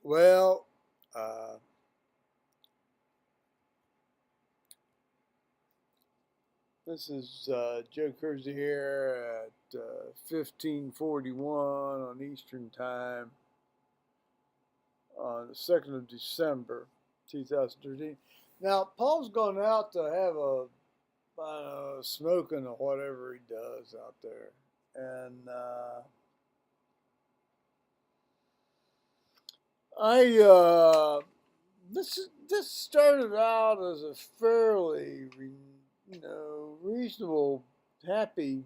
Well, this is Joe Kersey here at 1541 on Eastern Time on the 2nd of December 2013. Now, Paul's gone out to have a smoking or whatever he does out there. And this started out as a fairly reasonable, happy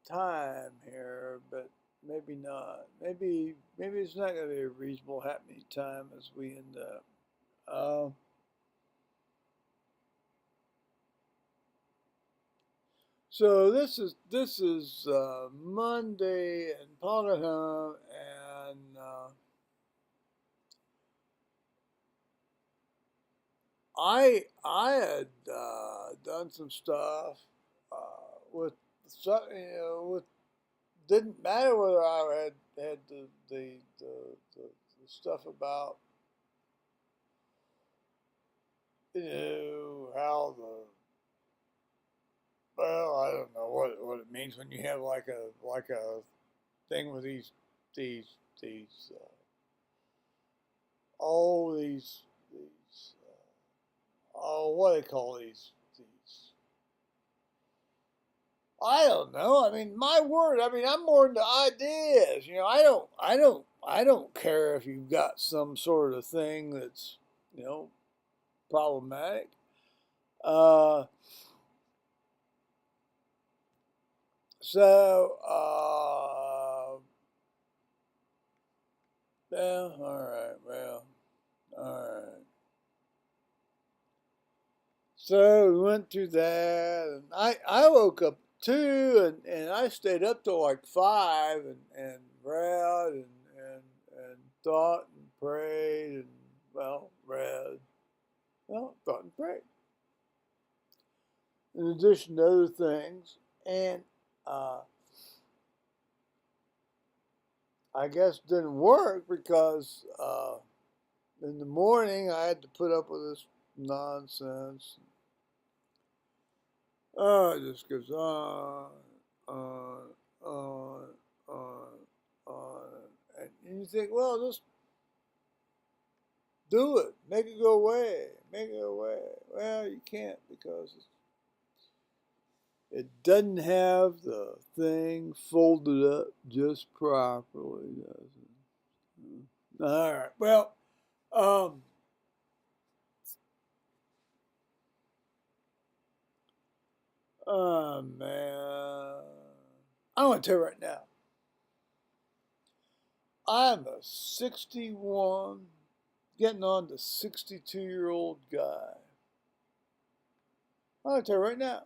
time here, but maybe not. Maybe it's not going to be a reasonable, happy time as we end up. So this is Monday, and Paul got home, and I had done some stuff with with didn't matter whether I had the stuff about how the well, I don't know what it means when you have like a thing with these all these oh, what do they call these I don't know. I mean, my word. I mean, I'm more into ideas. I don't care if you've got some sort of thing that's, problematic. Uh, so, well, all right, well, all right. So we went through that, and I woke up too, and I stayed up till like 5 and read and thought and prayed and read, thought and prayed. In addition to other things, and uh, I guess it didn't work because in the morning I had to put up with this nonsense. Oh, it just goes on, on, on, on. And you think, well, just do it. Make it go away. Make it go away. Well, you can't because it doesn't have the thing folded up just properly, does it? All right. Well, um, oh, man. I want to tell you right now. I'm a 61, getting on to 62-year-old guy. I want to tell you right now.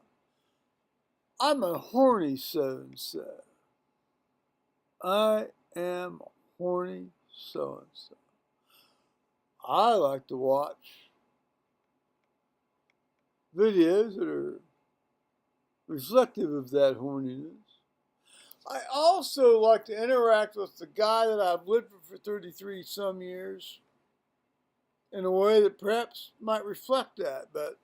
I'm a horny so-and-so. I am a horny so-and-so. I like to watch videos that are reflective of that horniness. I also like to interact with the guy that I've lived with for 33 some years in a way that perhaps might reflect that, but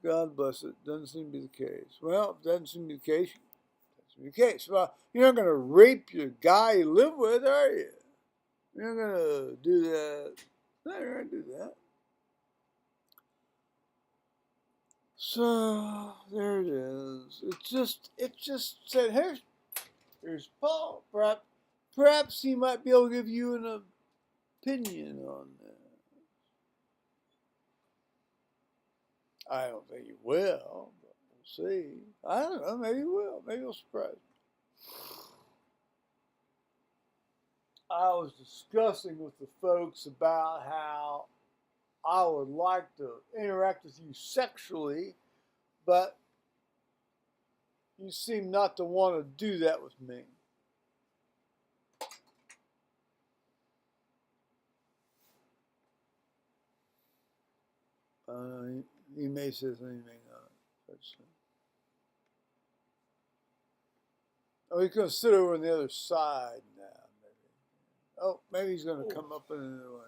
God bless it, doesn't seem to be the case. Well, it doesn't seem to be the case. Doesn't seem to be the case. Well, you're not going to rape your guy you live with, are you? You're not going to do that. No, you're not going to do that. So there it is. It just said, here's Paul. Perhaps he might be able to give you an opinion on that. I don't think he will, but we'll see. I don't know. Maybe he will. Maybe he'll surprise me. I was discussing with the folks about how I would like to interact with you sexually, but you seem not to want to do that with me. He may say something, he may not. Oh, he's going to sit over on the other side now. Maybe. Oh, maybe he's going to come up in another way.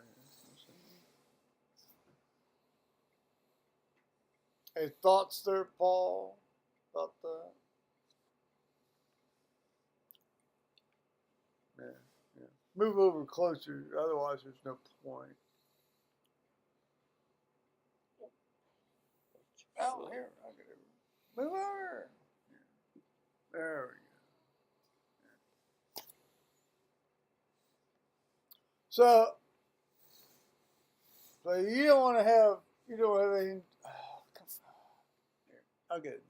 Any thoughts there, Paul, about that? Yeah, yeah. Move over closer, otherwise there's no point. Oh, here, I'll get it. Move over. Yeah. There we go. Yeah. So you don't want to have, you don't have anything. Oh, come on. Here, I'll get it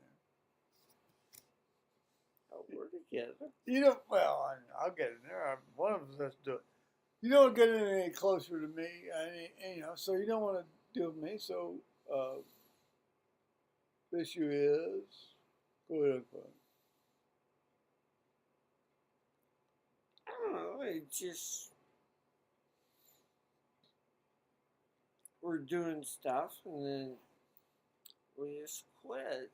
now. Oh, we're together. You don't, well, I'll get it there. One of us has to do it. You don't get any closer to me, so you don't want to deal with me. So, the issue is, go ahead. I don't know. It's just we're doing stuff, and then we just quit.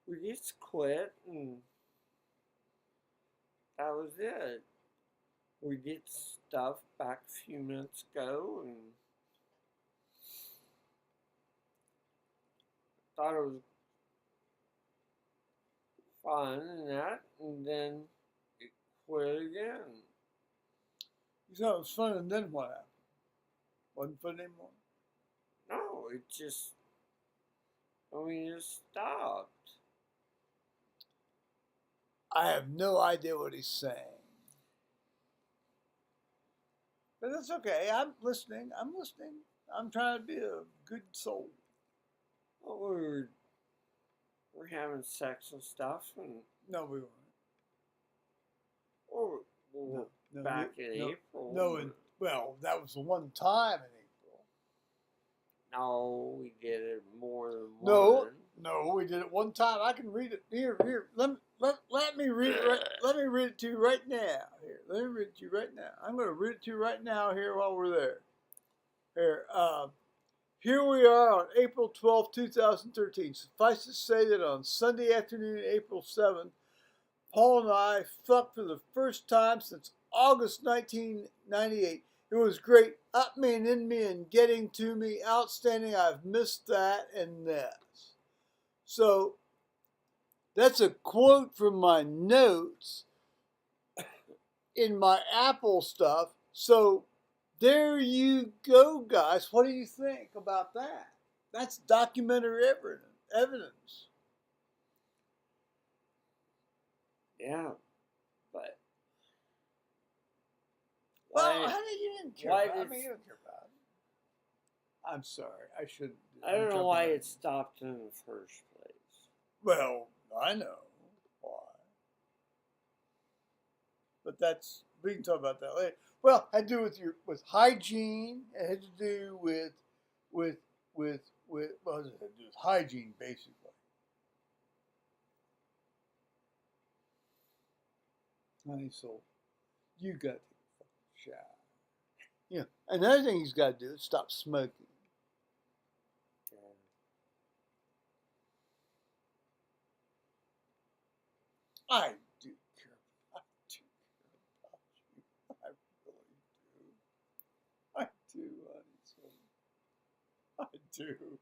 We just quit, and that was it. We did stuff back a few minutes ago, and thought it was fun and that, and then it quit again. You thought it was fun, and then what happened? Wasn't fun anymore? No, it just, it just stopped. I have no idea what he's saying. But that's okay. I'm listening. I'm trying to be a good soul. Well, we're having sex and stuff, and No, we weren't. or back in April. No, well, that was the one time in April. No, we did it more than No, one. we did it one time. I can read it. Here. Let me read it. Let me read it to you right now. Here, let me read it to you right now. I'm going to read it to you right now here while we're there. Here we are on April 12, 2013. Suffice to say that on Sunday afternoon, April 7th, Paul and I fucked for the first time since August 1998. It was great. Up me and in me and getting to me. Outstanding. I've missed that and this. So that's a quote from my notes in my Apple stuff. So there you go, guys. What do you think about that? That's documentary evidence. Yeah, but Well, honey, you didn't care about it. I mean, you didn't care about it. I'm sorry. I shouldn't. I don't know why it stopped in the first place. Well, I know why. But we can talk about that later. Well, it had to do with hygiene. It had to do with what does it have to do with hygiene, basically. Honey, so you got to take a fucking shower. Yeah. Another thing he's got to do is stop smoking. I do care about you. I really do. I do, honey. I do.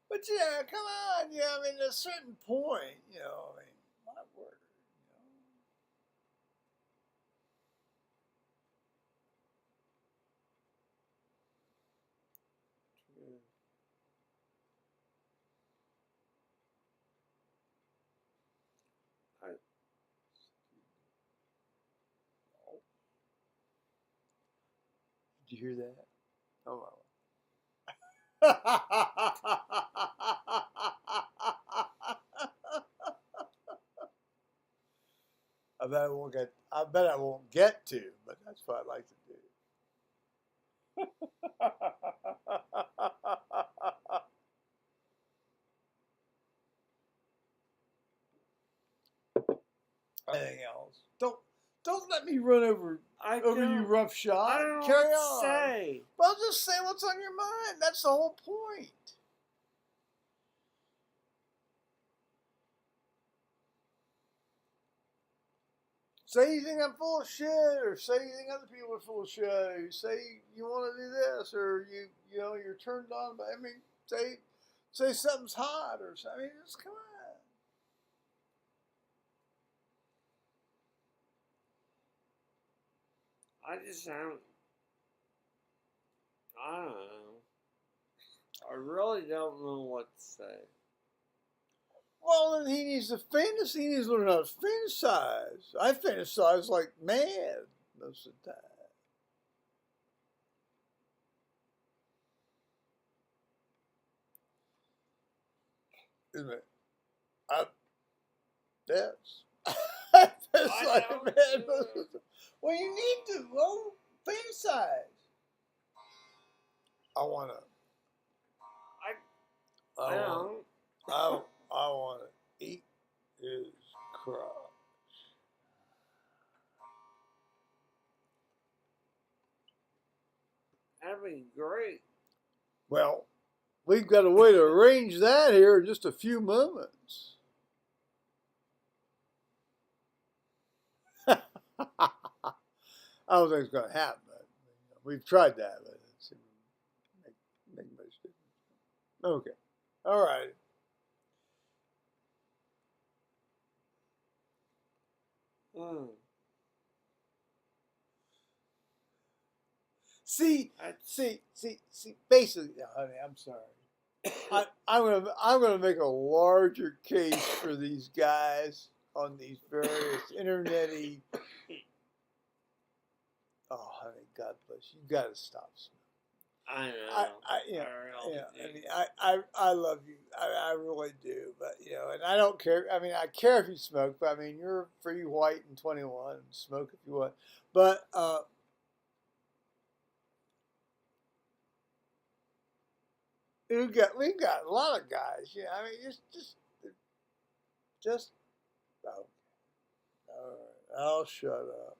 But yeah, come on. Yeah, I mean, at a certain point, my word. Did you hear that? Oh, well. I bet I won't get to, but that's what I'd like to do. Anything else? Don't let me run over you roughshod. I don't know Carry what on. to say. Well, just say what's on your mind. That's the whole point. say you think I'm full of shit, or say you think other people are full of shit, or you say you want to do this, or you know you're turned on by. I mean, say something's hot, or something. I mean, just come on. I just don't. I don't know. I really don't know what to say. Well, then he needs to fantasize. He needs to learn how to fantasize. I fantasize like mad most of the time. Isn't it? Yes. I fantasize like mad most of the time. Well, you need to. Well, fantasize. I wanna. I don't. I wanna eat his crotch. That'd be great. Well, we've got a way to arrange that here in just a few moments. I don't think it's going to happen. But we've tried that, but it's make much difference. Okay, all right. See. Basically, honey, I'm sorry. I'm gonna make a larger case for these guys on these various internety. Oh, honey, God bless you. You got to stop smoking. I know. I love you. I really do. But and I don't care. I mean, I care if you smoke. But I mean, you're free, white, and 21. And smoke if you want. But we've got a lot of guys. I mean, just. Oh, all right. I'll shut up.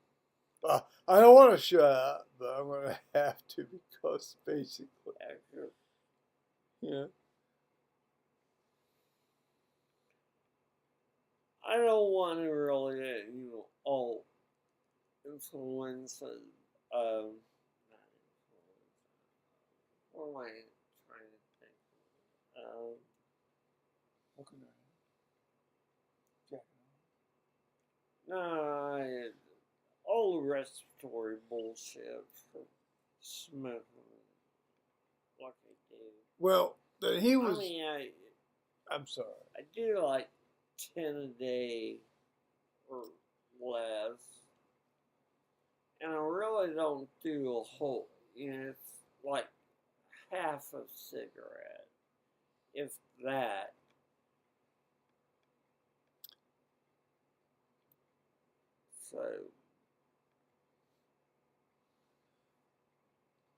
I don't want to shut up, but I'm going to have to because basically, I don't want to really, all influence. Not influence. What am I trying to think? No, all the respiratory bullshit for smoking like I do. Well, he was. I mean, I'm sorry. I do like 10 a day or less. And I really don't do a whole, it's like half a cigarette, if that. So.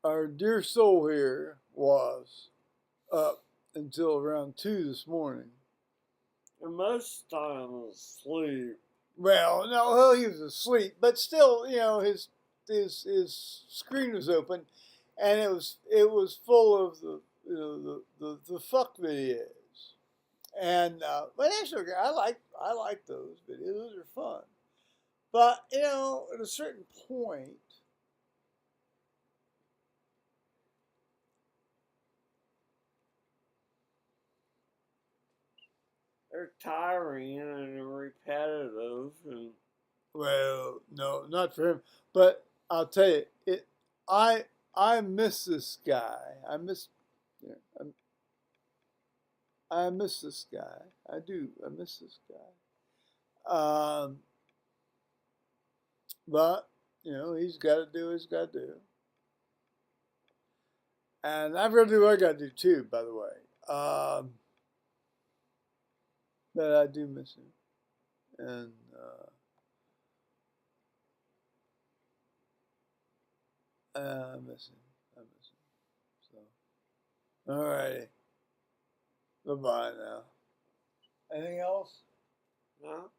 Our dear soul here was up until around 2 this morning. And most of the time I was asleep. Well, no, he was asleep, but still, his screen was open, and it was full of the fuck videos, and but actually, I like those videos. Those are fun, but at a certain point. They're tiring and repetitive, and well, no, not for him. But I'll tell you, I miss this guy. I miss this guy. I do. I miss this guy. But he's got to do what he's got to do, and I've got to do what I got to do too. By the way. But I do miss him, and I miss him. So, all righty. Bye-bye now. Anything else? no.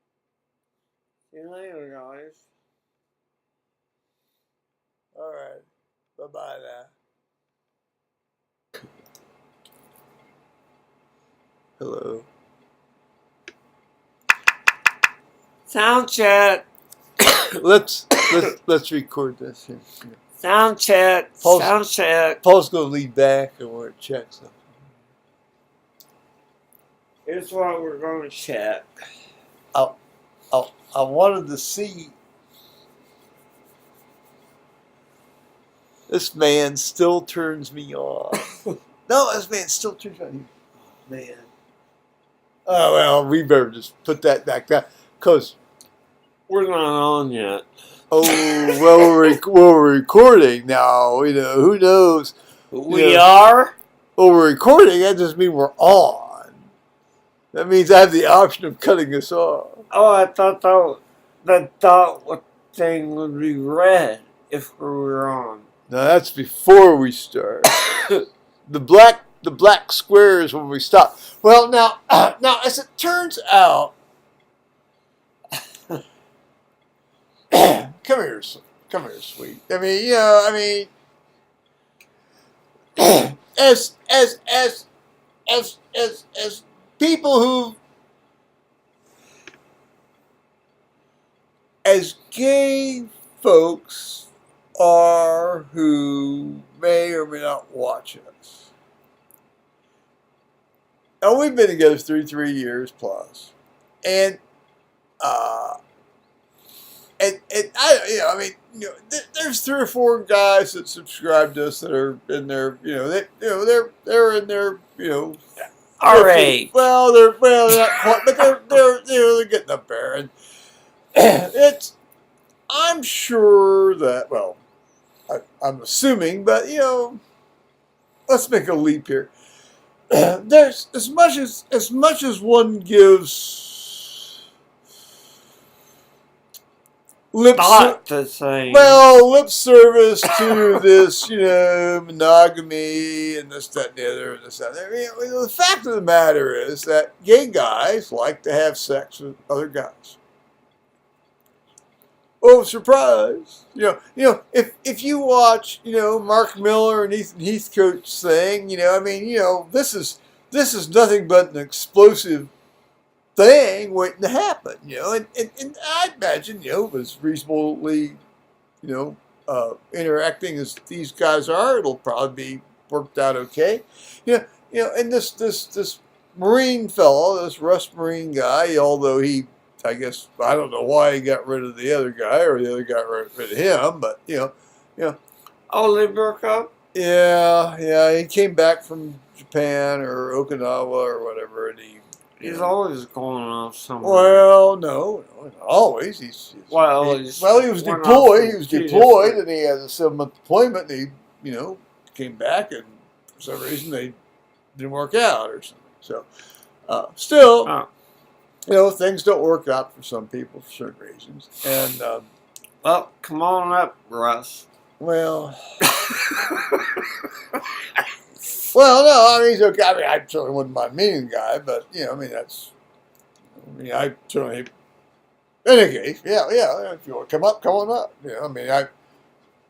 See you later, guys. All right. Bye-bye now. Hello. Sound check. let's record this here. Sound check. Sound check. Paul's gonna lead back and we're gonna check something. Here's what we're going to check. I wanted to see. This man still turns me on. No, this man still turns me on. Man. Oh, well, we better just put that back down. Because we're not on yet. Oh, well, we're recording now. You know, who knows? We are? Well, we're recording. That doesn't mean we're on. That means I have the option of cutting this off. Oh, I thought that thing would be red if we were on. No, that's before we start. The black square is when we stop. Well, now, as it turns out, come here, sweet. I mean, as people who, as gay folks are who may or may not watch us. Now, we've been together 3 years plus, and I, there's 3 or 4 guys that subscribe to us that are in their, they're in their, our age. Well, they're not quite, but they're getting up there, and I'm sure that, well, I'm assuming, but let's make a leap here. There's as much as one gives lip service to this, monogamy and this, that, and the other, and this, that. The fact of the matter is that gay guys like to have sex with other guys. Oh, surprise! If you watch, Mark Miller and Ethan Heathcote's thing, this is nothing but an explosive thing waiting to happen, and I imagine, was reasonably, interacting as these guys are, it'll probably be worked out okay, and this Marine fellow, this Russ Marine guy, although he, I guess, I don't know why he got rid of the other guy or the other guy got rid of him, but, Oh, they broke up? Yeah, he came back from Japan or Okinawa or whatever, and he's always going off somewhere. Well, no, not always. He was deployed. He was deployed, and he had a 7-month deployment, and he, came back, and for some reason they didn't work out or something. So, still... things don't work out for some people for certain reasons. And, well, come on up, Russ. Well, no, he's okay. I certainly wouldn't mind meeting the guy, but, I certainly, in any case, yeah, if you want to come on up.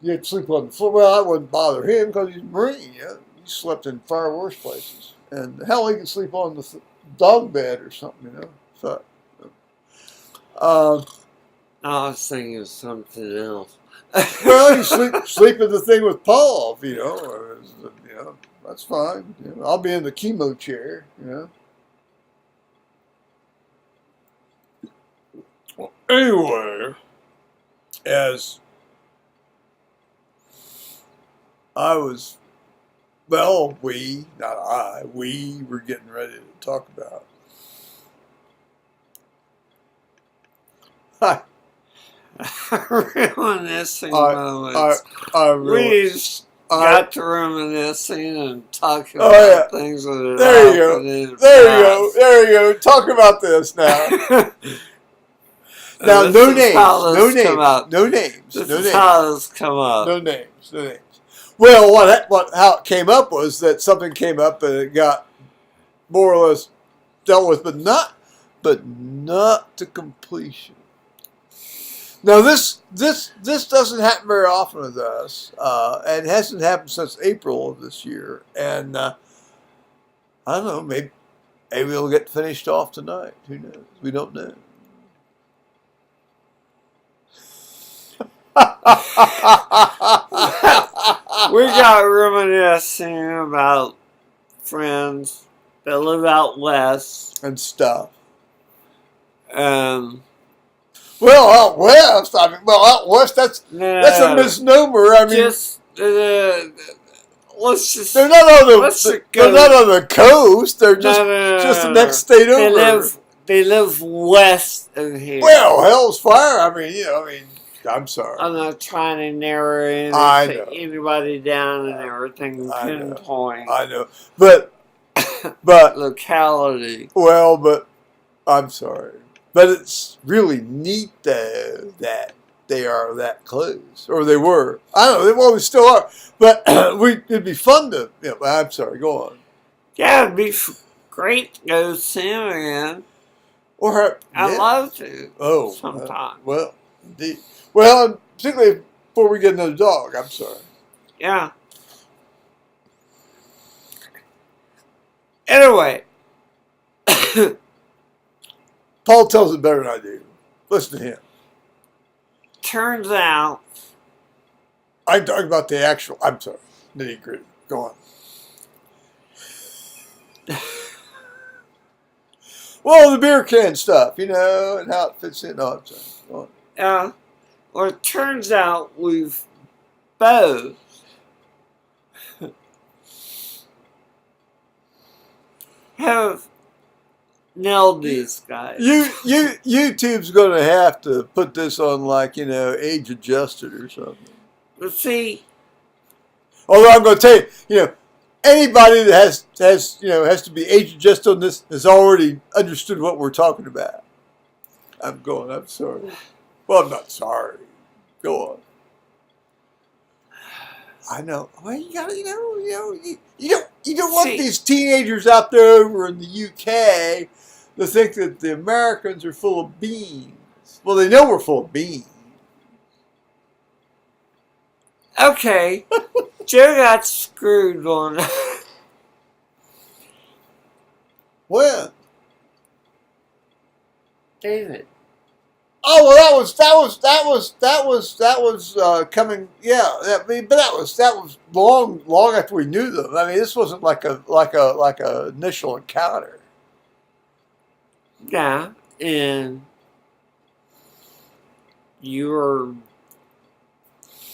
You'd sleep on the floor. Well, I wouldn't bother him because he's a Marine, He slept in far worse places. And hell, he could sleep on the dog bed or something, So, I was thinking of something else. Well, you sleep in the thing with Paul, that's fine. I'll be in the chemo chair, Well, anyway, as I was, we were getting ready to talk about. Reminiscing moments. We got to reminiscing and talking about things that are There you go. Talk about this now. Now, no names. This is how this come up. No names. Well, how it came up was that something came up and it got more or less dealt with, but not to completion. Now, this doesn't happen very often with us, and it hasn't happened since April of this year. And I don't know, maybe it'll get finished off tonight. Who knows? We don't know. We got reminiscing about friends that live out west. And stuff. Um, Well, out west. I mean, well, out west. That's a no, misnomer. I mean, just let's just they're not on let's the go. they're not on the coast. They're No, just no, no, just the no, next state They over. live west of here. Well, hell's fire. I mean, you know. I mean, I'm sorry. I'm not trying to narrow in I to know. anybody down and everything. I know. Pinpoint. I know, but locality. well, but I'm sorry, but it's really neat though that they are that close, or they were. I don't know. Well, they still are, but it'd be fun to. You know, I'm sorry. Go on. Yeah, it'd be great to go see him again. Or I'd love to. Oh, sometime. Well, indeed. Well, particularly before we get another dog. I'm sorry. Yeah. Anyway. Paul tells it better than I do. Listen to him. Turns out. I'm talking about the actual. I'm sorry. Nitty gritty. Go on. Well, the beer can stuff, you know, and how it fits in. No, I'm sorry. Go on. Yeah. Well, it turns out we've both have nailed these guys. YouTube's going to have to put this on, like, you know, age adjusted or something. But see, although I'm going to tell you, you know, anybody that has to be age adjusted on this has already understood what we're talking about. I'm sorry. Well, I'm not sorry. Go on. I know. Well, you gotta, you don't want these teenagers out there over in the UK to think that the Americans are full of beans. Well, they know we're full of beans. Okay, Joe got screwed on. When? David. Oh well, that was coming. Yeah, but that was long after we knew them. I mean, this wasn't like a initial encounter. Yeah, and you were.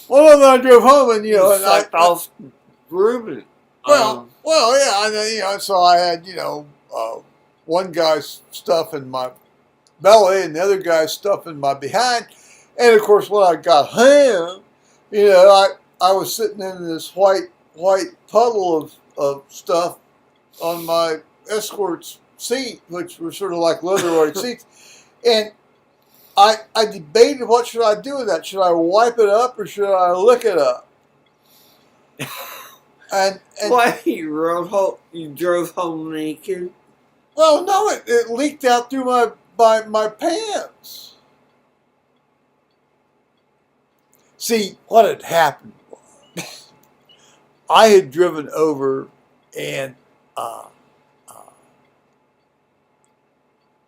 Well, then I drove home, and sucked off Ruben. Well, yeah, and so I had one guy's stuff in my belly and the other guy's stuff in my behind. And of course, when I got home, I was sitting in this white puddle of stuff on my escort's seat, which were sort of like leather-white seats. And I debated, what should I do with that? Should I wipe it up or should I lick it up? And why you drove home naked? Well, no, it leaked out through my pants. See, what had happened was I had driven over and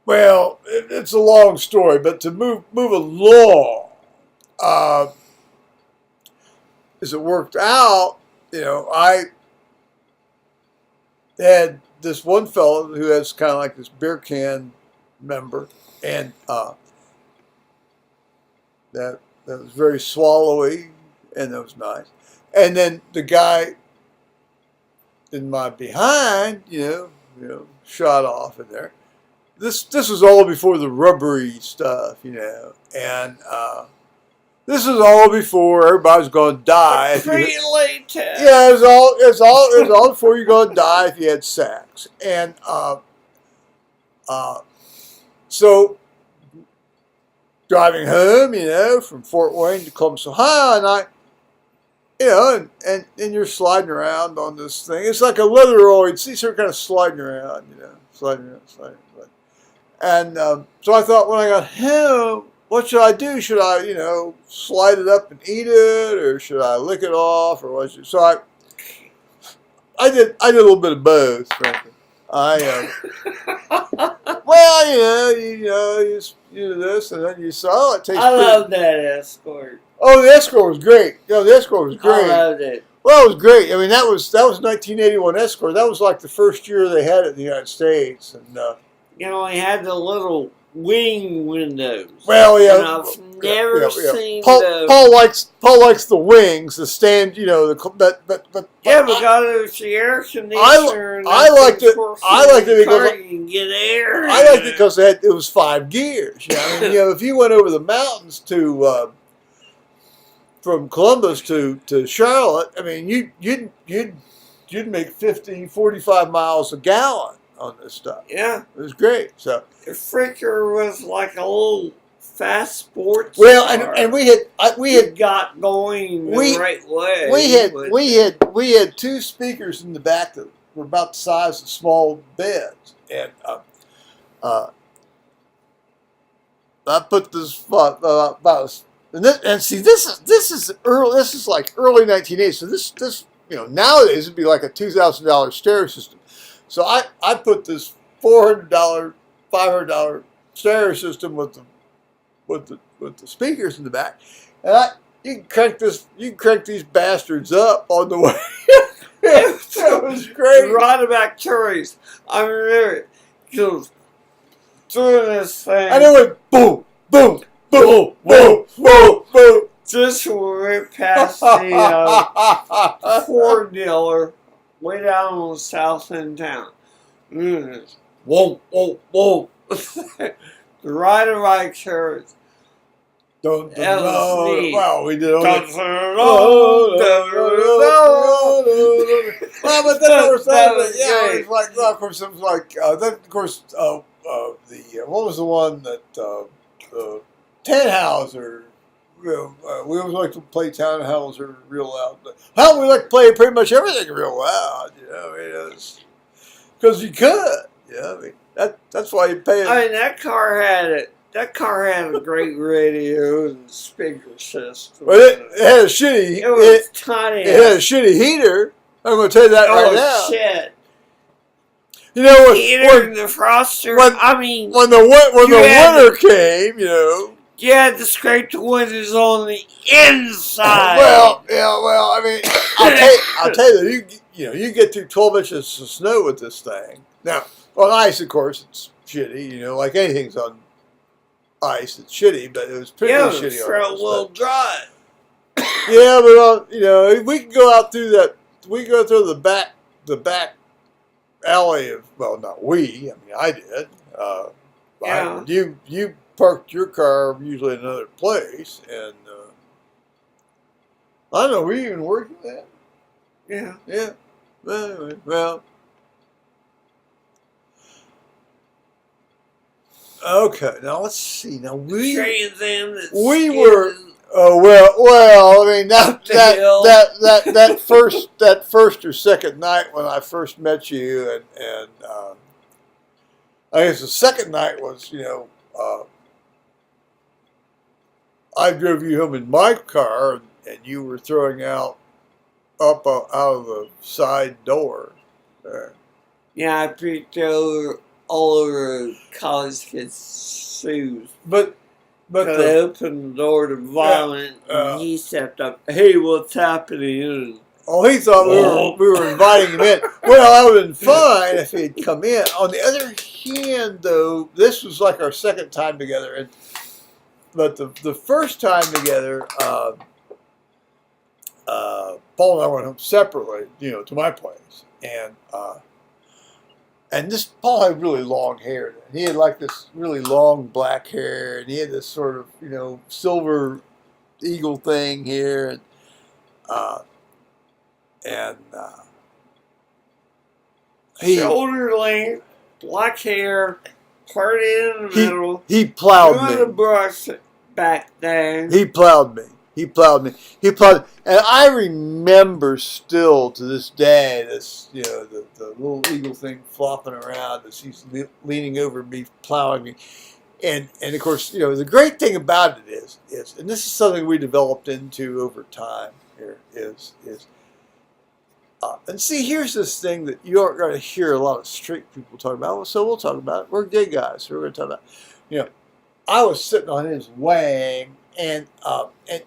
well, it's a long story, but to move along, as it worked out, I had this one fellow who has kind of like this beer can member, and that was very swallowy, and that was nice. And then the guy in my behind, shot off in there. This was all before the rubbery stuff, and this was all before everybody was going to die. Pre-latex. Yeah, it was all before you're going to die if you had sex, and so driving home, from Fort Wayne to Columbus, Ohio, and and you're sliding around on this thing. It's like a leatheroid seat, so you're kind of sliding around, sliding around. And so I thought, when I got home, what should I do? Should I, slide it up and eat it, or should I lick it off, or what? So I did a little bit of both, frankly. Well, you you do this, and then you saw, oh, it tastes I pretty. love that Escort. Oh, the Escort was great. Yeah, the Escort was great. I loved it. Well, it was great. I mean, that was 1981 Escort. That was like the first year they had it in the United States, and You know, he had the little wing windows. well, yeah, And I've never seen Paul likes the wings, the stand, you know, but yeah, because it's the air conditioner. I liked it. I liked it because you can get air. I liked it because it was 5 gears. You know, I mean, you know, if you went over the mountains to from Columbus to Charlotte, I mean, you'd make 50, 45 miles a gallon on this stuff. Yeah, it was great. So the Fricker was like a little fast sports. Well, car. and we had got going the right way. We had 2 speakers in the back that were about the size of small beds, and I put this about. And see, this is early. This is like early 1980s. So this you know, nowadays it'd be like a $2,000 stereo system. So I put this $400, $500 stereo system with the speakers in the back, and you can crank these bastards up on the way. It was great. Rodback Tories. I remember it. Just doing this thing. And it went boom, boom, boom, boom, boom, boom. Just went past the Ford dealer way down on the south end town. Whoa, whoa, whoa. The Rodback Tories. Don't LSD. Wow, we did all Well, but then there was that, yeah, it was like, of course, it was like, then of course, what was the one that, Tannhauser, you know, we always like to play Tannhauser real loud, but we like to play pretty much everything real loud, you know, I mean, because you could, yeah, I mean, that's why you pay it. I mean, that car had it. That car had a great radio and speaker system. But it had a shitty. It was tiny. It had a shitty heater. I'm going to tell you that right now. Oh shit! You know what? Heater, the froster. When the winter came, you know. You had to scrape the windows on the inside. Well, yeah. Well, I mean, I'll tell you, you get through 12 inches of snow with this thing. Now, on ice, of course, it's shitty. You know, like anything's on ice, it's shitty, but it was pretty shitty. Front wheel drive. Yeah, but you know, we can go out through that. We go through the back alley of, well, not we. I mean, I did. Yeah. You parked your car usually in another place, and I don't know. Were you even working that? Yeah. Yeah. Well, anyway, well. Okay, now let's see. Now we were. Oh well. I mean that first or second night when I first met you, and I guess the second night was, you know, I drove you home in my car, and you were throwing out of the side door. Yeah, I peeked over all over college kids' shoes. But they opened the door to Violent, and he stepped up. Hey, what's happening? Oh, he thought we were inviting him in. Well, that would have been fine if he'd come in. On the other hand, though, this was like our second time together, but the first time together, Paul and I went home separately, you know, to my place, and this Paul had really long hair. He had like this really long black hair, and he had this sort of, you know, silver eagle thing here, and he shoulder length, black hair, parted in the middle. He plowed me. The brush back there. He plowed me. And I remember still to this day this, you know, the little eagle thing flopping around as he's leaning over me, plowing me. And of course, you know, the great thing about it is, and this is something we developed into over time here, and see, here's this thing that you aren't going to hear a lot of straight people talk about. So we'll talk about it. We're gay guys, so we're going to talk about it. You know, I was sitting on his wang, and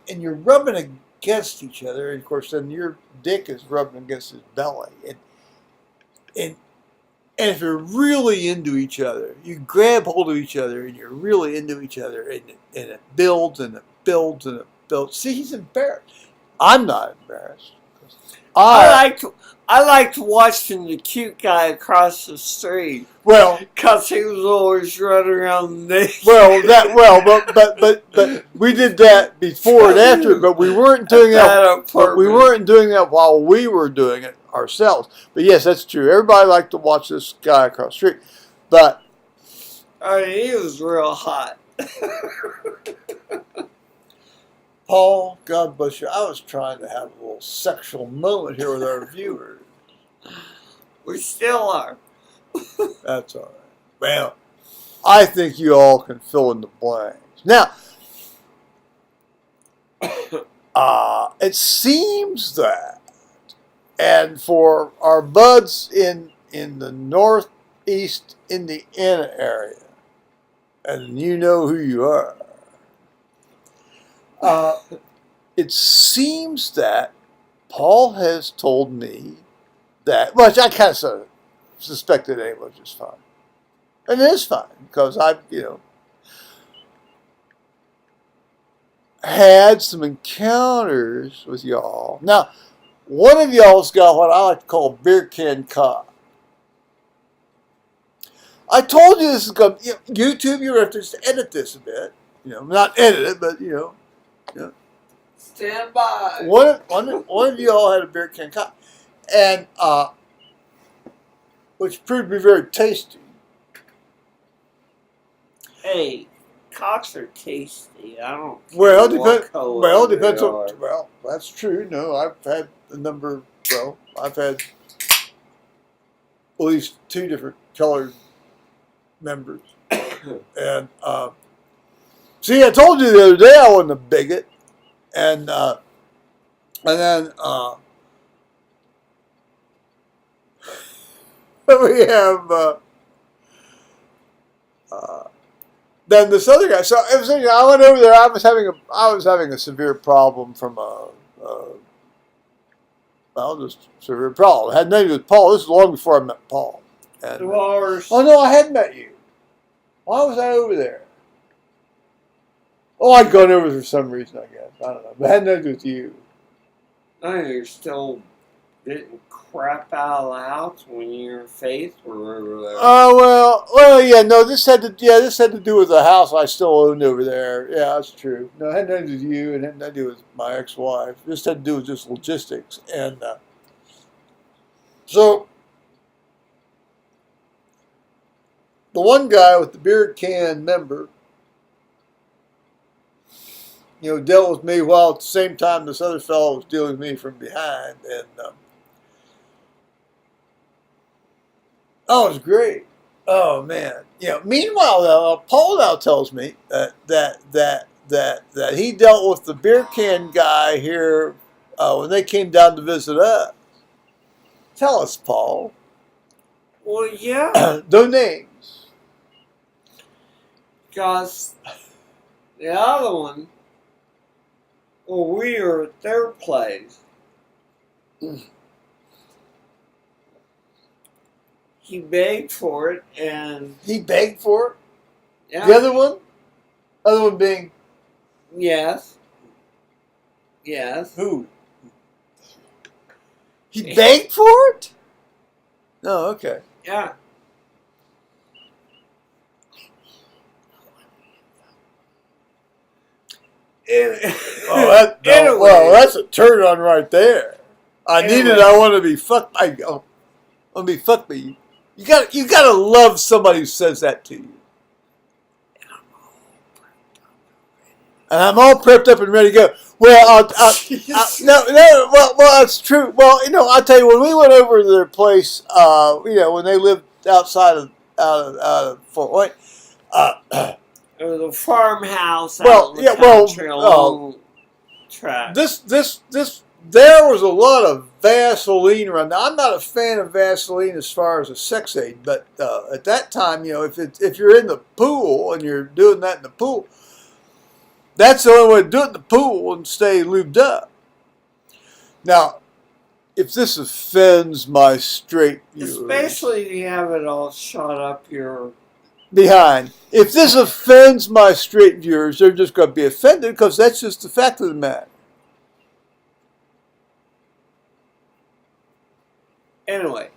you're rubbing against each other. And of course, then your dick is rubbing against his belly, and and if you're really into each other, you grab hold of each other, and you're really into each other, and it builds and it builds and it builds. See, he's embarrassed. I'm not embarrassed. I liked watching the cute guy across the street. Well, because he was always running around naked. But we did that before and after. But we weren't doing that. But we weren't doing that while we were doing it ourselves. But yes, that's true. Everybody liked to watch this guy across the street. But I mean, he was real hot. Paul, God bless you. I was trying to have a little sexual moment here with our viewers. We still are. That's all right. Well, I think you all can fill in the blanks. Now, it seems that, and for our buds in the northeast Indiana area, and you know who you are, it seems that Paul has told me that, which I kind of suspected it was just fine. And it is fine, because I've, had some encounters with y'all. Now, one of y'all's got what I like to call a beer can cock. I told you this is going to, YouTube, you're going to have to edit this a bit. Not edit it, but, Stand by. One of y'all had a beer can cock. And, which proved to be very tasty. Hey, cocks are tasty. I don't care Well, what depends color on. Well, that's true. No, I've had a number. Well, I've had at least 2 different colored members. And see, I told you the other day I wasn't a bigot, and then we have. Then this other guy. So it was. I went over there. I was having a severe problem from just severe problem. It had nothing to do with Paul. This is long before I met Paul. And, Divorce. oh no, I had met you. Why was I over there? Oh, I'd gone over for some reason, I guess. I don't know. But it had nothing to do with you. No, you're still getting crap out of the house when you and Faith were over there. Oh well, yeah. No, this had to do with the house I still owned over there. Yeah, that's true. No, it had nothing to do with you, and it had nothing to do with my ex-wife. This had to do with just logistics, and so the one guy with the beer can member, dealt with me while at the same time this other fellow was dealing with me from behind, and oh, it was great. Oh man, Meanwhile, though, Paul now tells me that he dealt with the beer can guy here when they came down to visit us. Tell us, Paul. Well, yeah. No names. Because the other one, well, we were at their place. He begged for it, and... He begged for it? Yeah. The other one? Other one being... Yes. Yes. Who? He begged for it? Oh, okay. Yeah. Well, that's a turn on right there. I want to be fucked. I want to be fucked by you. You gotta love somebody who says that to you. And I'm all prepped up and ready to go. Well, well, that's true. Well, I'll tell you, when we went over to their place, when they lived outside of Fort Wayne, it was a farmhouse out in the country along track. There was a lot of Vaseline around. Now, I'm not a fan of Vaseline as far as a sex aid, but at that time, if you're in the pool and you're doing that in the pool, that's the only way to do it in the pool and stay lubed up. Now, if this offends my straight viewers, especially if you have it all shot up your behind, if this offends my straight viewers, they're just going to be offended because that's just the fact of the matter. Anyway.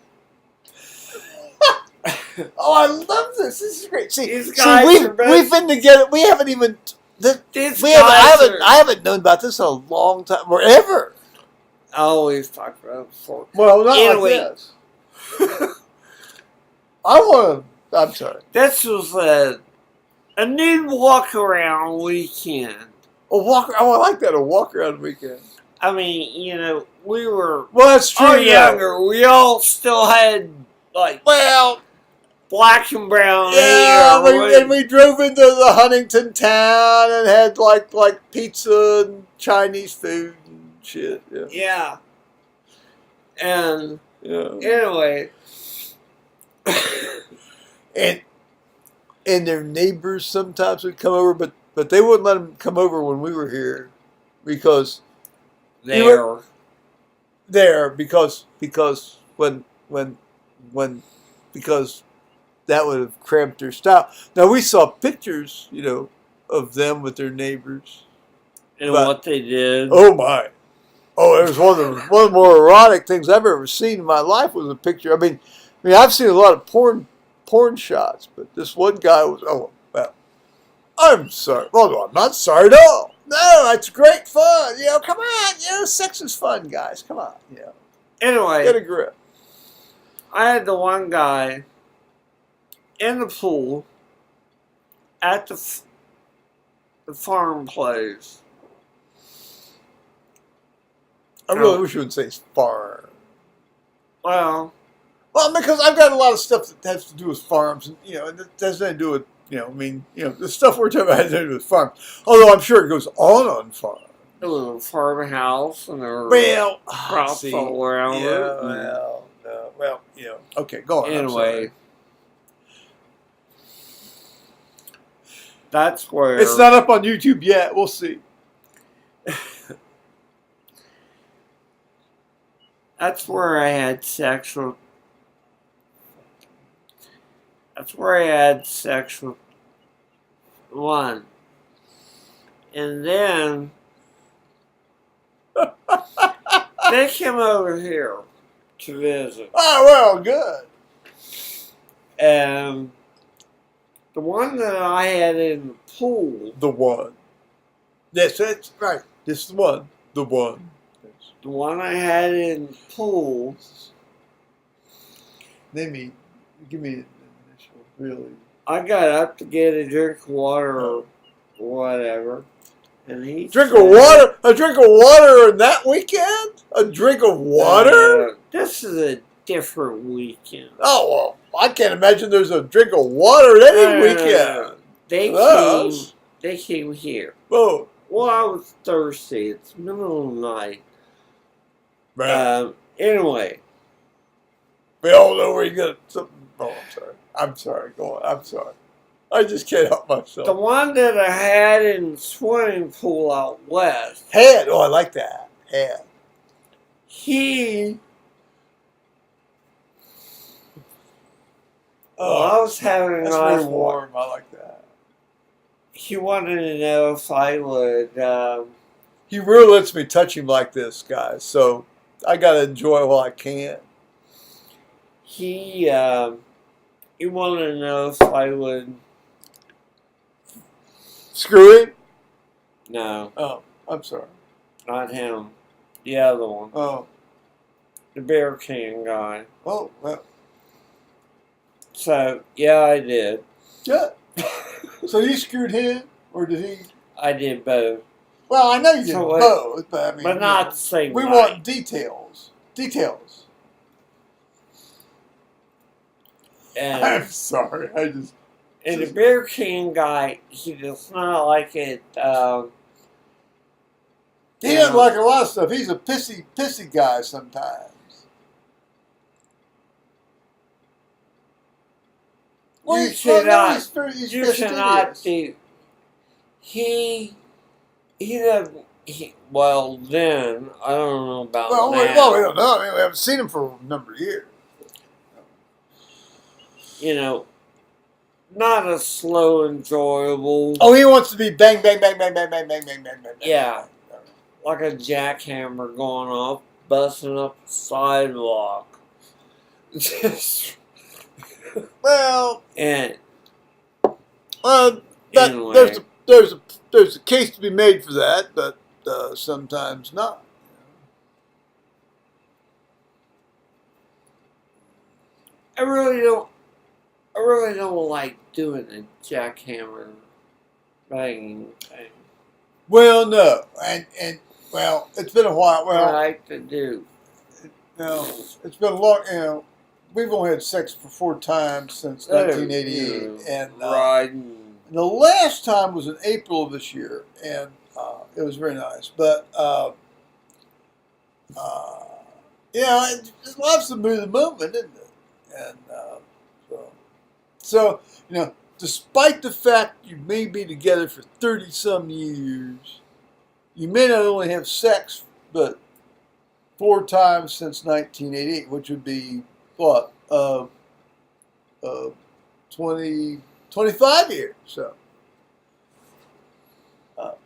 Oh, I love this. This is great. See, we've been together. We haven't even. I haven't known about this in a long time, or ever. I always talk about it before. Well, not anyway. Like this. I'm sorry. This was a new walk around weekend. I like that. A walk around weekend. I mean, we were that's true. Younger. We all still had black and brown hair. And we drove into the Huntington town and had like pizza and Chinese food and shit. Yeah. And anyway, and their neighbors sometimes would come over, but they wouldn't let them come over when we were here because because that would have cramped their style. Now we saw pictures, of them with their neighbors and what they did. Oh my! Oh, it was one of the more erotic things I've ever seen in my life. Was a picture. I mean, I've seen a lot of porn shots, but this one guy was. Oh well, I'm sorry. Well, no, I'm not sorry at all. No, it's great fun. Come on. Sex is fun, guys. Come on. Anyway, get a grip. I had the one guy in the pool at the farm place. I really wish you would say farm. Well, because I've got a lot of stuff that has to do with farms, and and it has nothing to do with the stuff we're talking about has nothing to do with farms. Although I'm sure it goes on farms. A little farmhouse, and there were crops all around it. Okay, go on. Anyway, that's where it's not up on YouTube yet. We'll see. That's where I had sex with. That's where I had sex with one, and then they came over here to visit. Oh well, good. And the one that I had in the pool. The one. Yes, that's right. This is the one. The one. The one I had in the pool. Give me an initial, really. I got up to get a drink of water or whatever, and he A drink of water in that weekend? A drink of water? This is a different weekend. Oh well, I can't imagine there's a drink of water any weekend. They came here. Oh. Well, I was thirsty. It's middle of the night. Right. Anyway. We all know where you get something. Oh, I'm sorry. Go on. I'm sorry. I just can't help myself. The one that I had in the swimming pool out west. Had. Oh, I like that. Had. I was having a nice really warm. I like that. He wanted to know if I would. He really lets me touch him like this, guys. So I gotta enjoy while I can. He wanted to know if I would. Screw him? No. Oh, I'm sorry. Not him. The other one. Oh. The bear can guy. Oh, well. So, yeah, I did. Yeah. So you screwed him, or did he? I did both. Well, I know you did both, but I mean, but not the same. We want details. Details. And I'm sorry. And the beer can guy, he does not like it. He doesn't like a lot of stuff. He's a pissy guy sometimes. Well, You cannot. he's You fastidious. cannot do. He doesn't. Well, then I don't know about Well, now. we don't know. I mean, we haven't seen him for a number of years. You know, not a slow, enjoyable. Oh, he wants to be bang, bang, bang, bang, bang, bang, bang, bang, bang, bang. Yeah, like a jackhammer going off, busting up the sidewalk. Just Well, and that, anyway. there's a case to be made for that, but sometimes not. I really don't like doing the jackhammer banging thing. Well, no, and well, it's been a while. Well, I like to do. It's been a long. We've only had sex for 4 times since 1988, and riding. the last time was in April of this year, and it was very nice. But it loves to move the movement, isn't it? And so despite the fact you may be together for 30-some years, you may not only have sex, but 4 times since 1988, which would be what 25 years.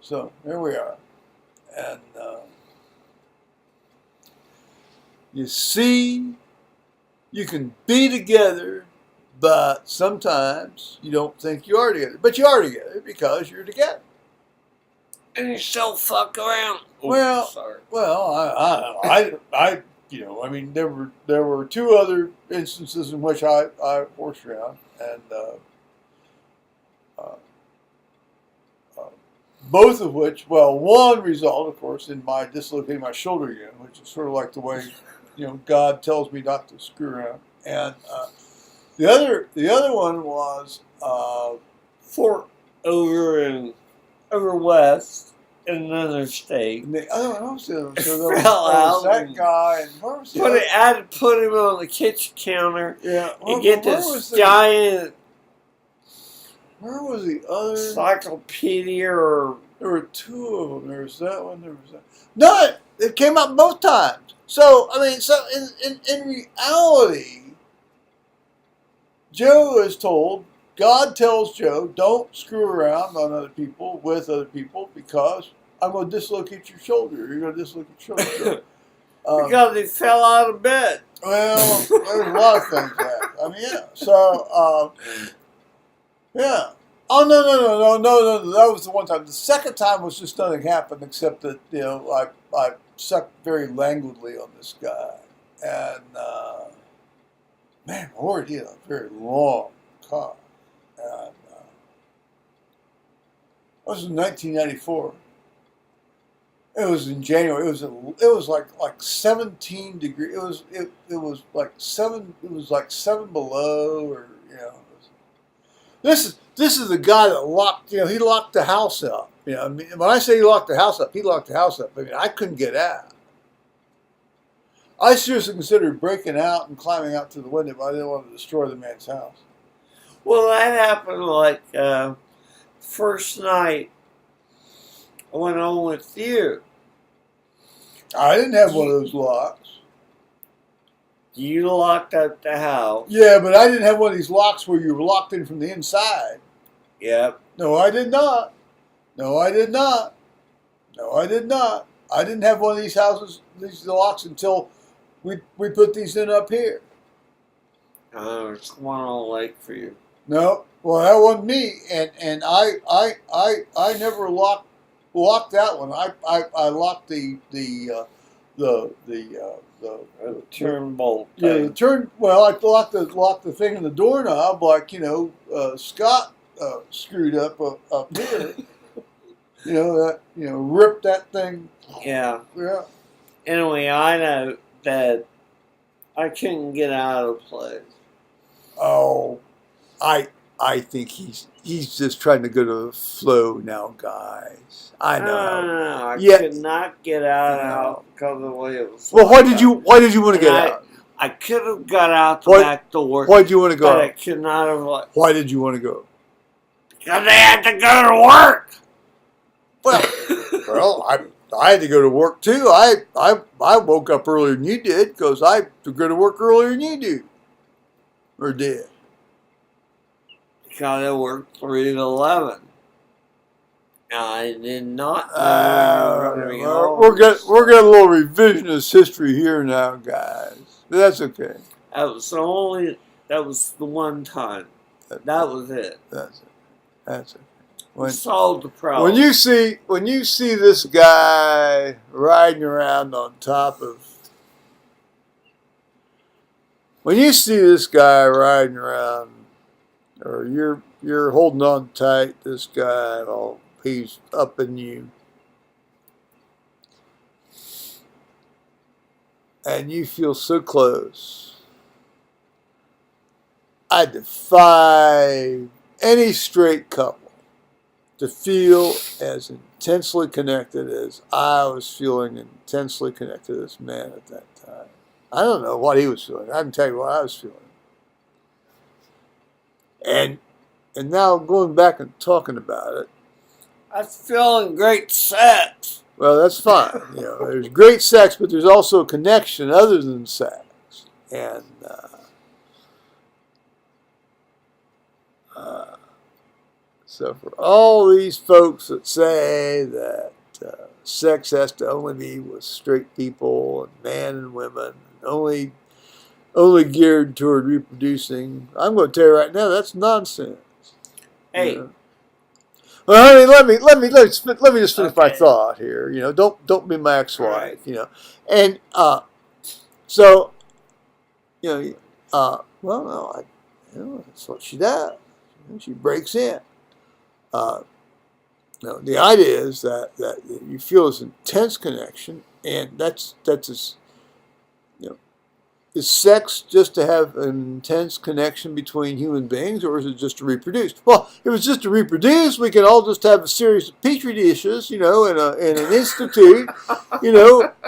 So there we are, and you see, you can be together, but sometimes you don't think you are together, but you are together because you're together. And you still fuck around. Well, sorry. Well, I I mean, there were 2 other instances in which I horsed around, and both of which, well, one result, of course, in my dislocating my shoulder again, which is sort of like the way, God tells me not to screw around, and the other one was over west in another state. and the other one was there Fell was out that guy, and where was the other? I had to put him on the kitchen counter Yeah, and get this giant where was the other? encyclopedia or. There were 2 of them. There was that one. There was that. No, it came up both times. So I mean, in reality, Joe is told. God tells Joe, don't screw around on other people with other people because I'm going to dislocate your shoulder. You're going to dislocate your shoulder. Because he fell out of bed. Well, there's a lot of things that. I mean, yeah. So, yeah. Oh, no. That was the one time. The second time was just nothing happened except that, I sucked very languidly on this guy. And, man, Lord, he had a very long cock. And, that was in 1994. It was in January. It was like 17 degrees. It was like 7. It was like 7 below, or This is the guy that locked. He locked the house up. I mean, when I say he locked the house up, he locked the house up. I mean, I couldn't get out. I seriously considered breaking out and climbing out through the window, but I didn't want to destroy the man's house. Well, that happened like first night I went on with you. I didn't have one of those locks. You locked up the house. Yeah, but I didn't have one of these locks where you were locked in from the inside. Yep. No, I did not. I didn't have one of these locks until we put these in up here. It's one on the lake for you. No, well, that wasn't me, and I never locked that one. I locked the turn bolt. Yeah, the turn. Well, I locked the thing in the doorknob, like Scott screwed up here. Ripped that thing. Yeah. Yeah. Anyway, I know that I couldn't get out of the place. Oh, I think he's just trying to go to the flow now, guys. I know. No, I Yeah. could not get out No. because of the way it was. Well, why like did that. you want to And get out? I could have got out the Why- back door. Why did you want to But go? I could not have. Why did you want to go? Because they had to go to work. Well, I had to go to work too. I woke up earlier than you did because I had to go to work earlier than you do, or did. Because I worked 3 to 11. I did not know you were running home. We're getting a little revisionist history here now, guys. But that's okay. That was the one time. That was it. That's it. We solved the problem. When you see this guy riding around on top of, when you see this guy riding around, or you're holding on tight, this guy, well, he's up in you, and you feel so close. I defy any straight couple to feel as intensely connected as I was feeling intensely connected to this man at that time. I don't know what he was feeling. I can tell you what I was feeling. And now going back and talking about it. I was feeling great sex. Well, that's fine. There's great sex, but there's also a connection other than sex. And so for all these folks that say that sex has to only be with straight people and man and women, and only geared toward reproducing, I'm going to tell you right now, that's nonsense. Hey. Well, honey, let me just finish my thought here. Don't be my ex-wife. Right. And so well, no, that's what she does. She breaks in. The idea is that you feel this intense connection, and that's is sex just to have an intense connection between human beings, or is it just to reproduce? Well, if it's just to reproduce, we can all just have a series of petri dishes, in an institute,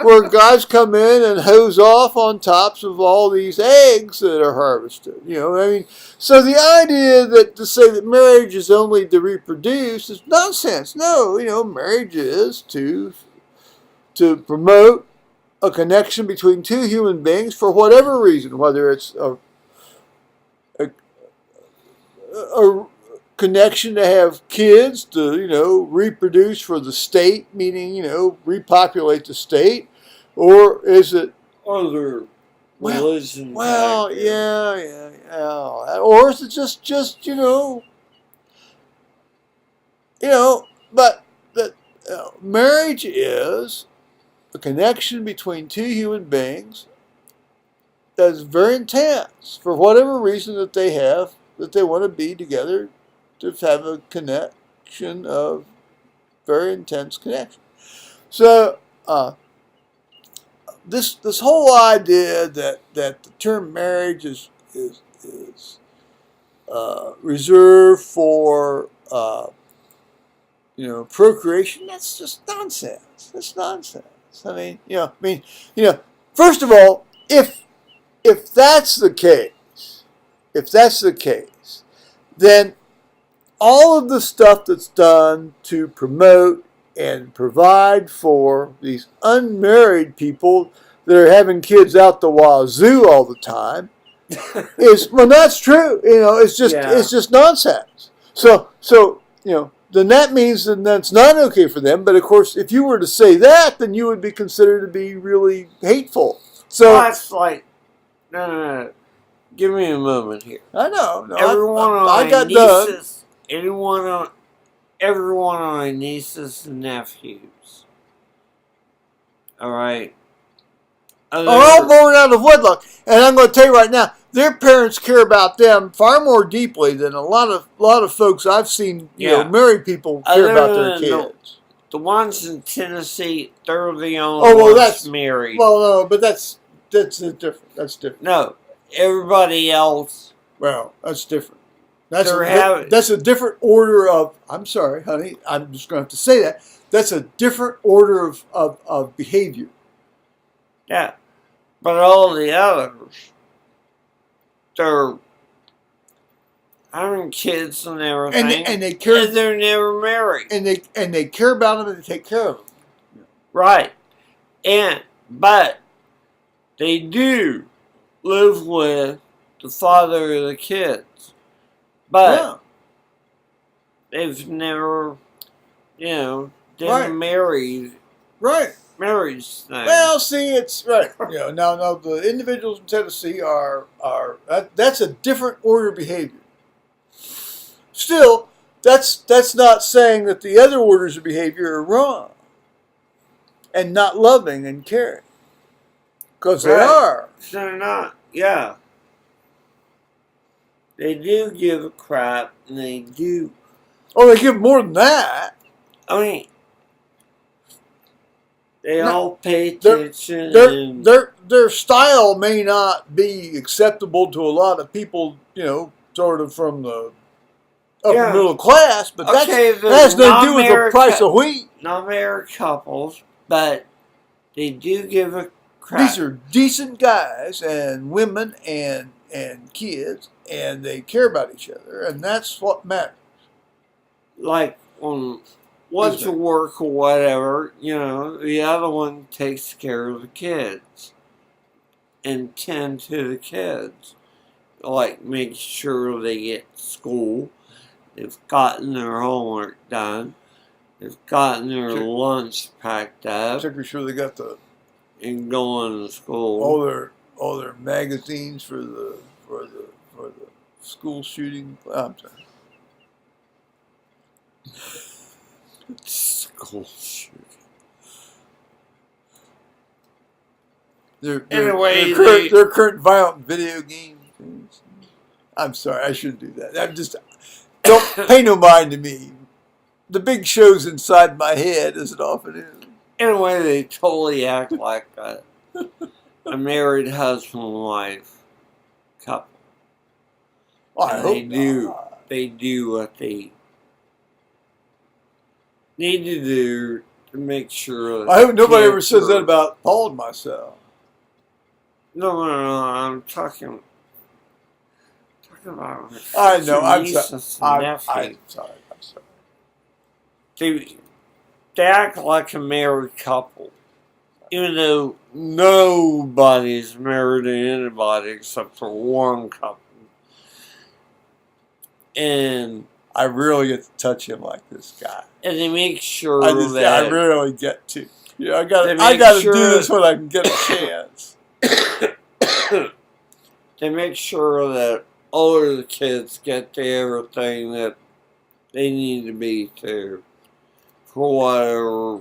where guys come in and hose off on tops of all these eggs that are harvested. So the idea that to say that marriage is only to reproduce is nonsense. No, marriage is to promote a connection between two human beings for whatever reason, whether it's a connection to have kids, to reproduce for the state, meaning repopulate the state, or is it other religion? Well, yeah, or is it just but marriage is a connection between two human beings that is very intense for whatever reason that they have, that they want to be together, to have a connection of very intense connection. So this whole idea that the term marriage is reserved for procreation, that's just nonsense. That's nonsense. First of all, if that's the case, then all of the stuff that's done to promote and provide for these unmarried people that are having kids out the wazoo all the time that's true. It's just nonsense. So then that means that that's not okay for them. But of course, if you were to say that, then you would be considered to be really hateful. So that's like, no. Give me a moment here. I know. No, I got nieces, done. Every one of my nieces and nephews. All right. Are all born out of wedlock, and I'm going to tell you right now, their parents care about them far more deeply than a lot of folks I've seen. Married people care about their kids. The ones in Tennessee, they're the only ones married. Well, no, but that's different. That's different. No, everybody else. Well, that's different. That's a different order of. I'm sorry, honey. I'm just going to have to say that. That's a different order of behavior. Yeah, but all the others, they're having kids and everything, and they care. And they're never married, and they care about them and they take care of them. Right, but they do live with the father of the kids, but they've never, didn't marry. Right. Marriage thing. Well, see, it's right. Now the individuals in Tennessee are that's a different order of behavior. Still, that's not saying that the other orders of behavior are wrong and not loving and caring, because they are. They're not. Yeah. They do give a crap, and they do. Oh, they give more than that. I mean, they all pay attention. Their style may not be acceptable to a lot of people, sort of from the upper middle class, but that has nothing to do with the price of wheat. Not married couples, but they do give a crap. These are decent guys and women and kids, and they care about each other, and that's what matters. Like when one to work or whatever, the other one takes care of the kids and tend to the kids. Like make sure they get to school, they've gotten their homework done, they've gotten their lunch packed up. Pretty sure they got and going to school. All their magazines for the school shooting. I'm sorry. School shooting. Their current violent video games. I'm sorry, I shouldn't do that. Don't pay no mind to me. The big show's inside my head, as it often is. Anyway, they totally act like a married husband and wife couple. They do what they need to do to make sure. I hope nobody ever says that about Paul and myself. No, I'm talking about. I know. I'm sorry. They act like a married couple, even though nobody's married to anybody except for one couple. And I really get to touch him like this guy. And they make sure I really get to. I got to do this when I can get a chance. They make sure that all of the kids get to everything that they need to be to, for whatever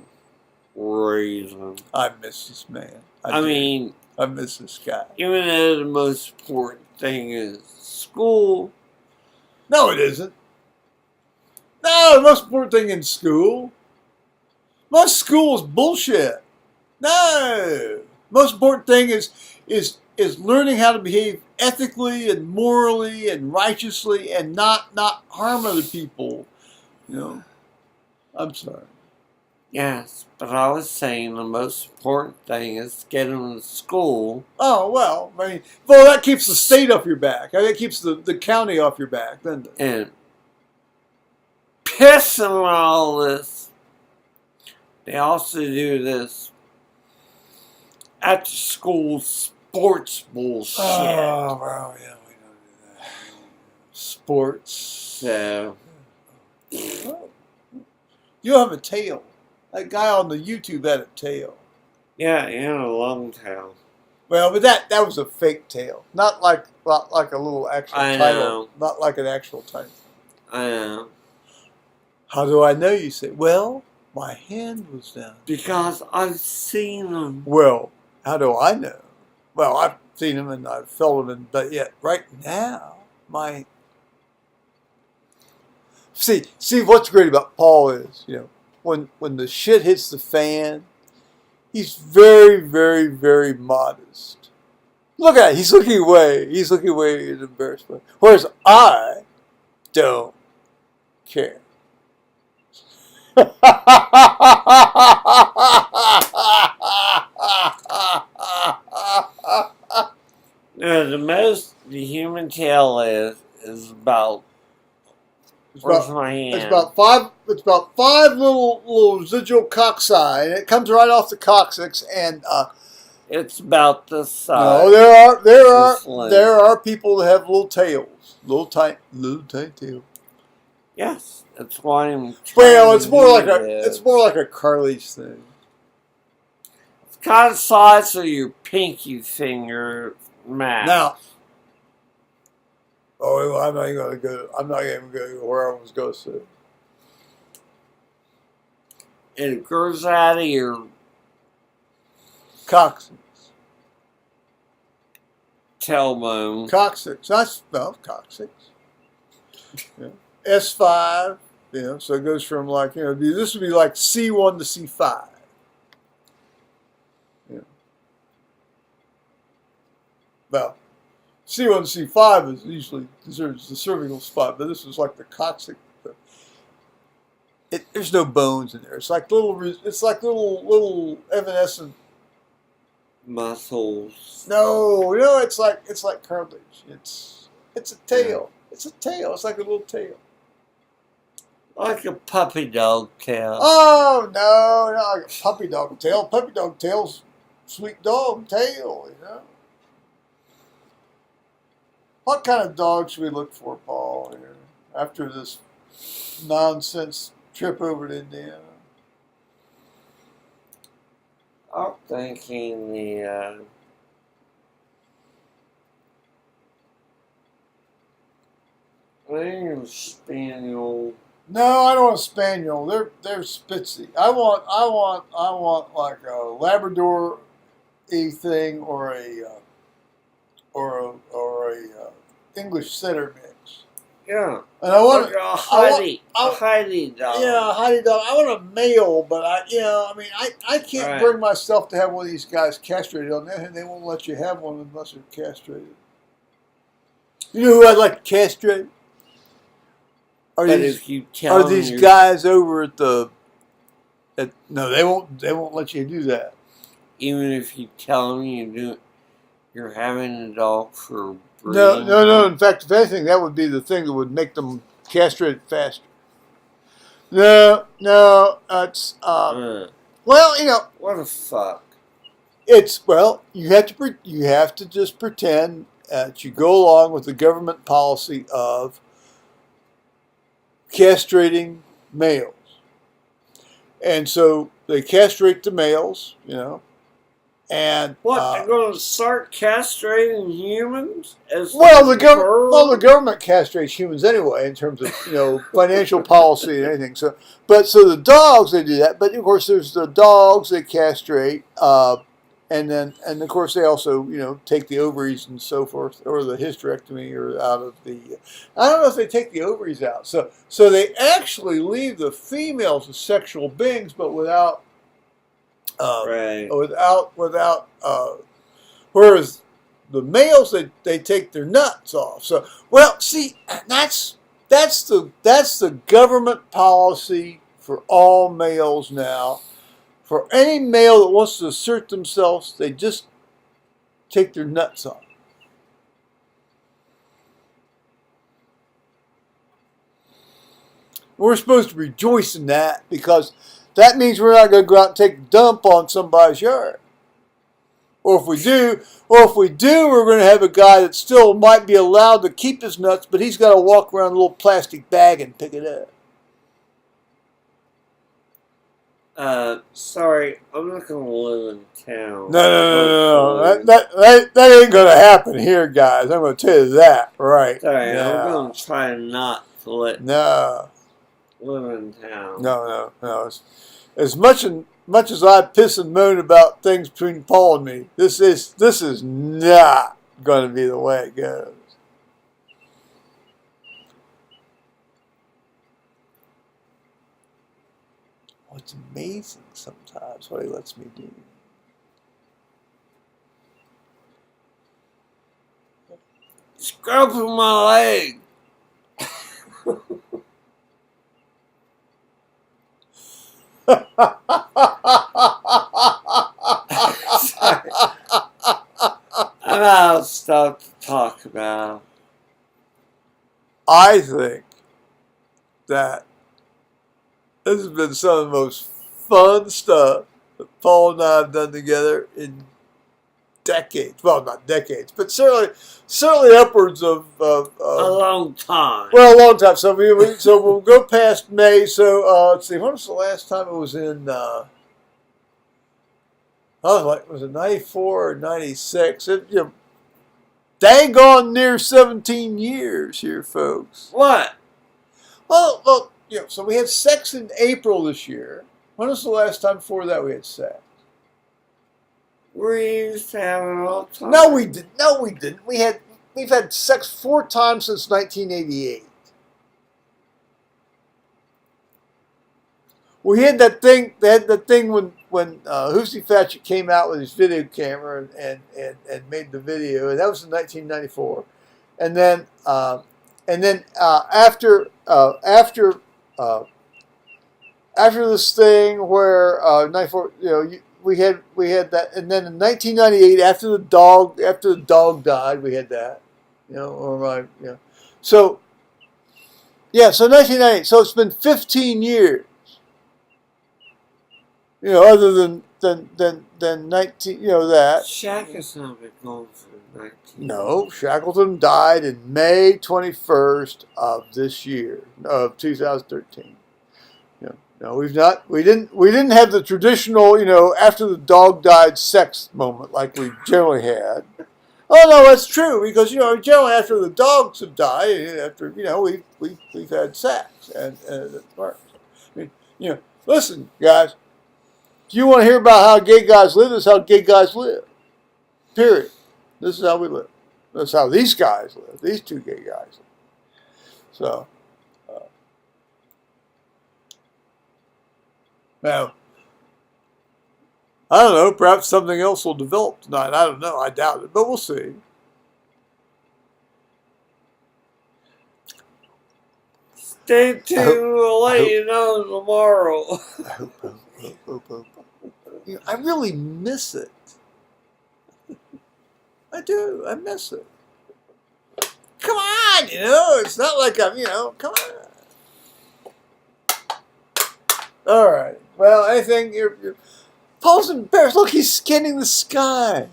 reason. I miss this man. I mean, I miss this guy. Even though the most important thing is school. No, it isn't. No, the most important thing in school. Most school is bullshit. No. Most important thing is learning how to behave ethically and morally and righteously and not harm other people. I'm sorry. Yes, but I was saying the most important thing is getting them to school. Oh, well, that keeps the state off your back. That keeps the county off your back, doesn't it? And pissing on all this, they also do this after school sports bullshit. Oh, well, yeah, we don't do that. Sports. So. You have a tail. That guy on the YouTube had a tail. Yeah, he had a long tail. Well, but that was a fake tail. Not like a little actual title. Not like an actual title. I know. How do I know, you say? Well, my hand was down. Because I've seen them. Well, how do I know? Well, I've seen them and I've felt them, but yet right now, See, what's great about Paul is, when the shit hits the fan, he's very, very, very modest. Look at it. He's looking away. He's looking away in embarrassment. Whereas I don't care. No, the most the human tail is about. Where's my hand? It's about five little residual cocci, and it comes right off the coccyx. And it's about this size. No, there are people that have little tails, little tiny tail. Yes, that's why I'm. Well, it's more like a Carly's thing. It's kind of size of your pinky finger, max. Now, I'm not even going to go where I was going to say. It grows out of your coccyx. Tailbone. Coccyx. Coccyx. Yeah. S5. So it goes from this would be like C1 to C5. Yeah. Well, C1 to C5 is usually deserves the cervical spot, but this is like the coccyx. There's no bones in there. It's like little evanescent muscles. No, it's like cartilage. It's a tail. Yeah. It's a tail. It's like a little tail. Like a puppy dog tail. Oh no, not like a puppy dog tail. Puppy dog tail's sweet dog tail. What kind of dog should we look for, Paul? Here after this nonsense trip over to Indiana. I'm thinking the I think it was spaniel. No, I don't want a spaniel. They're spitzy. I want like a Labrador thing or a English setter mix. Yeah. And I want a Heidi dog. Yeah, a Heidi dog. I want a male, but I can't bring myself to have one of these guys castrated. On that hand, they won't let you have one unless they're castrated. You know who I'd like to castrate? Are these guys over at the? No, they won't let you do that. Even if you tell them you're having a dog for breeding. No. In fact, if anything, that would be the thing that would make them castrate faster. No, it's well, what the fuck. You have to just pretend that you go along with the government policy of castrating males. And so they castrate the males, and they're going to start castrating humans? The government castrates humans anyway in terms of financial policy and anything. So the dogs, they do that, but of course there's the dogs they castrate, and of course they also take the ovaries and so forth, or the hysterectomy, or out of the. I don't know if they take the ovaries out. So they actually leave the females as sexual beings, but without. Whereas the males they take their nuts off. So that's the government policy for all males now. For any male that wants to assert themselves, they just take their nuts off. We're supposed to rejoice in that because that means we're not going to go out and take a dump on somebody's yard. Or if we do, we're going to have a guy that still might be allowed to keep his nuts, but he's got to walk around a little plastic bag and pick it up. Sorry, I'm not going to live in town. No. That ain't going to happen here, guys. I'm going to tell you that, right? Sorry, I'm going to try not to live in town. No. As much as I piss and moan about things between Paul and me, this is not going to be the way it goes. Oh, it's amazing sometimes what he lets me do. Scrubbing my leg. Sorry. I'm out of stuff to talk about. I think that this has been some of the most fun stuff that Paul and I have done together in decades. Well, not decades, but certainly upwards of A long time. well, a long time. So so we'll go past May. So let's see. When was the last time it was in? Was it 94 or 96? Daggone near 17 years here, folks. What? Well, so we had sex in April this year. When was the last time before that we had sex? We used to have it all the time. No, we didn't. No, we didn't. We've had sex 4 times since 1988. We had that thing. They had that thing when Hoosie Fatchett came out with his video camera and made the video, and that was in 1994. And then after this thing where 94, we had that, and then in 1998 after the dog died, we had that, so so 1998. So it's been 15 years. Other than 19, that. Shackleton's not been going for 19. No, Shackleton died in May 21st of this year, of 2013. No, we didn't have the traditional, after the dog died sex moment like we generally had. Oh no, that's true, because generally after the dogs have died, we've had sex, and it works. I mean, listen, guys. If you want to hear about how gay guys live, this is how gay guys live. Period. This is how we live. This is how these guys live. These 2 gay guys live. So, now, I don't know. Perhaps something else will develop tonight. I don't know. I doubt it, but we'll see. Stay tuned. We'll let you know tomorrow. I really miss it. I do. I miss it. Come on, it's not like I'm, come on. All right. Well, anything, Paul's embarrassed. Look, he's scanning the skies.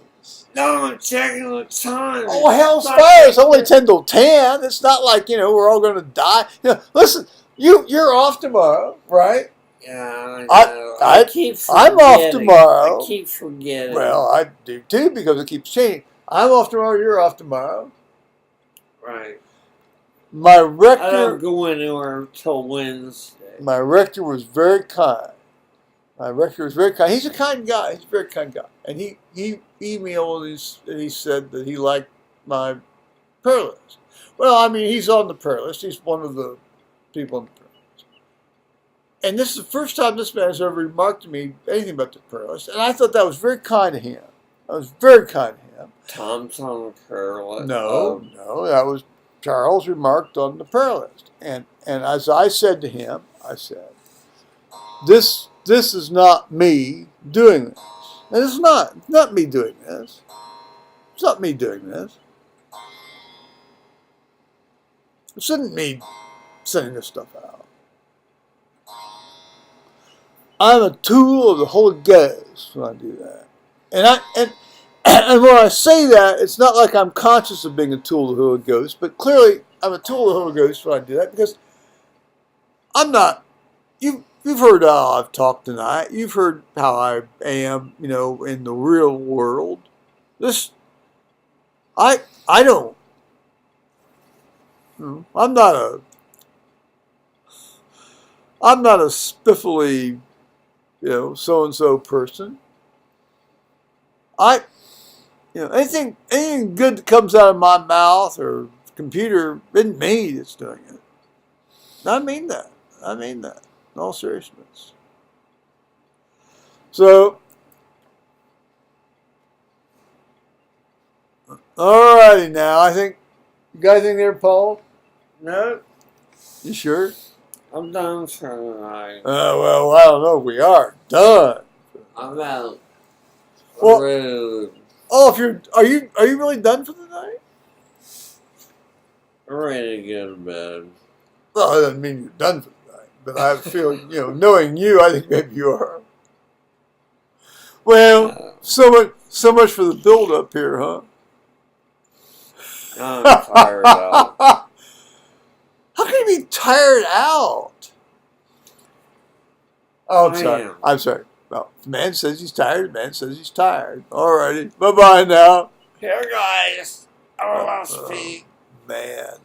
No, I'm checking the time. Oh, hell's fire. It's only 10 till 10. It's not like, we're all going to die. Listen, you're off tomorrow, right? Yeah, I know. I keep I'm off tomorrow. I keep forgetting. Well, I do too, because it keeps changing. I'm off tomorrow. You're off tomorrow. Right. My rector. I don't go anywhere until Wednesday. My rector was very kind. He's a kind guy. He's a very kind guy. And he emailed and he said that he liked my prayer list. Well, I mean, he's on the prayer list. He's one of the people on the prayer list. And this is the first time this man has ever remarked to me anything about the prayer list. And I thought that was very kind of him. That was very kind of him. Tom's on the prayer list. No, that was Charles remarked on the prayer list. And as I said to him, I said, this is not me doing this. And it's not me doing this. It's not me doing this. This isn't me sending this stuff out. I'm a tool of the Holy Ghost when I do that. And when I say that, it's not like I'm conscious of being a tool of the Holy Ghost, but clearly I'm a tool of the Holy Ghost when I do that, because I'm not. You've heard how I've talked tonight. You've heard how I am, in the real world. I don't. I'm not a spiffily, so and so person. Anything good that comes out of my mouth or computer isn't me that's doing it. I mean that. In all seriousness. So, alrighty now. I think, you got anything there, Paul? No. You sure? I'm done for the night. Well, I don't know if we are done. I'm out. Well, Rude. oh, if are you really done for the night? I'm ready to go to bed. Well, that doesn't mean you're done for the night, but I feel, knowing you, I think maybe you are. Well, so much for the build up here, huh? I'm tired out. How can you be tired out? Oh, I'm sorry. Well, the man says he's tired. The man says he's tired. Alrighty. Bye-bye now. Here, guys. I want to speak. Man.